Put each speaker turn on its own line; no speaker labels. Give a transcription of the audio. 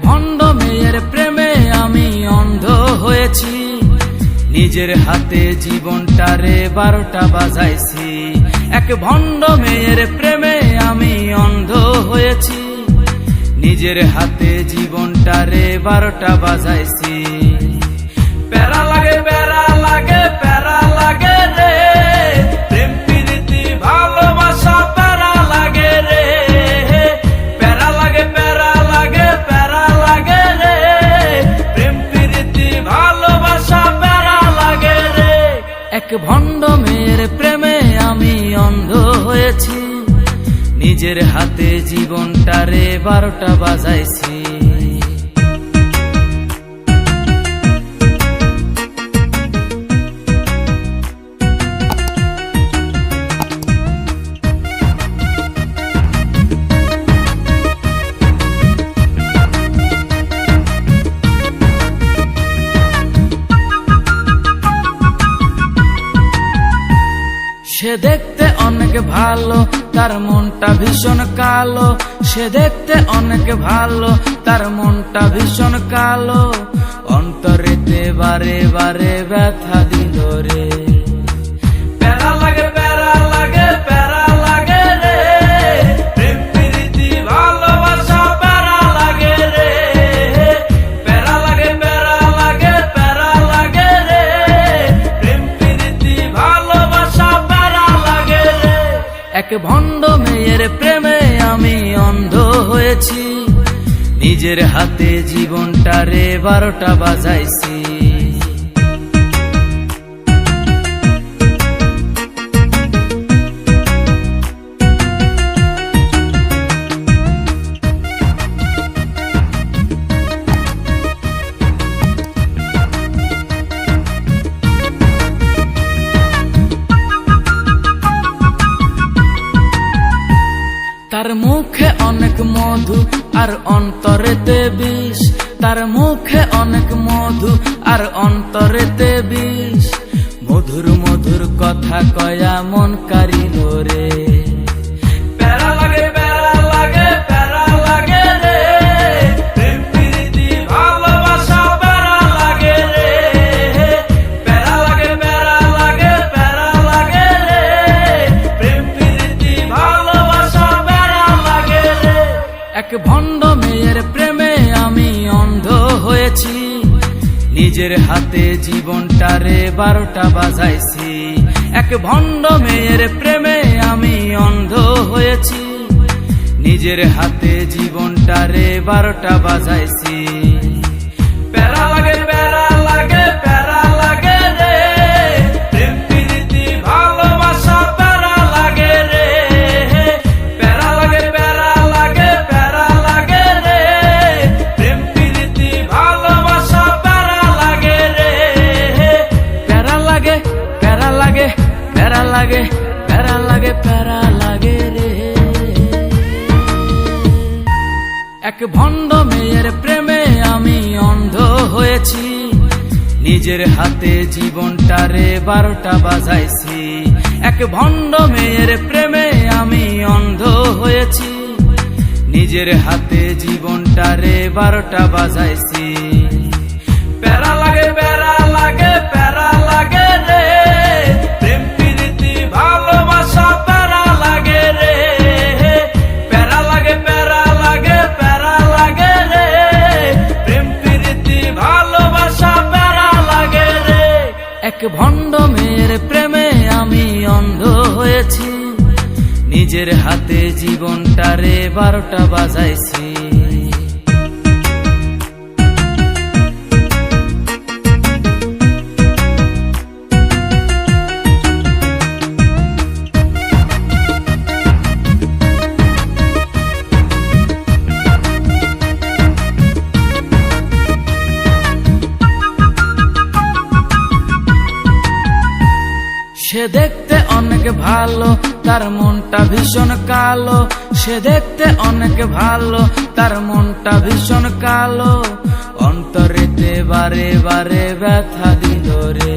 ভণ্ড মেয়ের প্রেমে আমি অন্ধ হয়েছি, নিজের হাতে জীবনটারে 12টা বাজাইছি। এক ভণ্ড মেয়ের প্রেমে আমি অন্ধ হয়েছি, নিজের হাতে জীবনটারে 12টা বাজাইছি। প্যারা লাগে প্যারা লাগে প্যারা লাগে রে, প্রেম প্রীতি ভালোবাসা প্যারা লাগে রে। প্যারা লাগে প্যারা লাগে প্যারা লাগে রে, প্রেম প্রীতি ভালোবাসা প্যারা লাগে রে। এক ভণ্ড মেয়ের প্রেমে আমি অন্ধ হয়েছি, নিজের হাতে জীবনটারে 12টা বাজাইছি। সে দেখতে অনেক ভালো, তার মনটা ভীষণ কালো। সে দেখতে অনেক ভালো, তার মনটা ভীষণ কালো। অন্তরেতে বারে বারে ব্যথা দিল রে। প্যারা লাগে প্যারা লাগে প্যারা লাগে রে, প্রেম প্রীতি ভালোবাসা প্যারা লাগে রে। প্যারা লাগে প্যারা লাগে প্যারা লাগে রে, প্রেম প্রীতি ভালোবাসা প্যারা লাগে রে। এক ভণ্ড মেয়ের প্রেমে আমি অন্ধ হয়েছি, নিজের হাতে জীবনটারে 12টা বাজাইছি। তার মুখে অনেক মধু আর অন্তরেতে বিষ। তার মুখে অনেক মধু আর অন্তরেতে বিষ। মধুর মধুর কথা কয়া মন কারিল রে। প্যারা লাগে প্যারা লাগে প্যারা লাগে রে, প্রেম প্রীতি ভালোবাসা প্যারা লাগে রে। প্যারা লাগে প্যারা লাগে প্যারা লাগে রে, প্রেম প্রীতি ভালোবাসা প্যারা লাগে রে। এক ভণ্ড মেয়ের প্রেমে আমি অন্ধ হয়েছি, নিজের হাতে জীবনটারে 12টা বাজাইছি। এক ভণ্ড মেয়ের প্রেমে আমি অন্ধ হয়েছি, নিজের হাতে জীবনটারে 12টা বাজাইছি। প্যারা লাগে প্যারা লাগে প্যারা লাগে রে, প্রেম প্রীতি ভালোবাসা প্যারা লাগে রে। প্যারা লাগে প্যারা লাগে প্যারা লাগে রে, প্রেম প্রীতি ভালোবাসা প্যারা লাগে রে। প্যারা লাগে প্যারা লাগে প্যারা লাগে প্যারা লাগে প্যারা লাগে রে। এক ভণ্ড মেয়ের প্রেমে আমি অন্ধ হয়েছি, নিজের হাতে জীবনটারে 12টা বাজাইছি। এক ভণ্ড মেয়ের প্রেমে আমি অন্ধ হয়েছি, নিজের হাতে জীবনটারে 12টা বাজাইছি। প্যারা লাগে প্যারা লাগে প্যারা লাগে রে, প্রেম প্রীতি ভালোবাসা প্যারা লাগে রে। প্যারা লাগে প্যারা লাগে প্যারা লাগে রে, প্রেম প্রীতি ভালোবাসা প্যারা লাগে রে। এক ভণ্ড মেয়ের প্রেমে আমি অন্ধ হয়েছি, নিজের হাতে জীবনটারে 12টা বাজাইছি। সে দেখতে অনেক ভালো, তার মনটা ভীষণ কালো। সে দেখতে অনেক ভালো, তার মনটা ভীষণ কালো। অন্তরেতে বারে বারে ব্যথা দিল রে।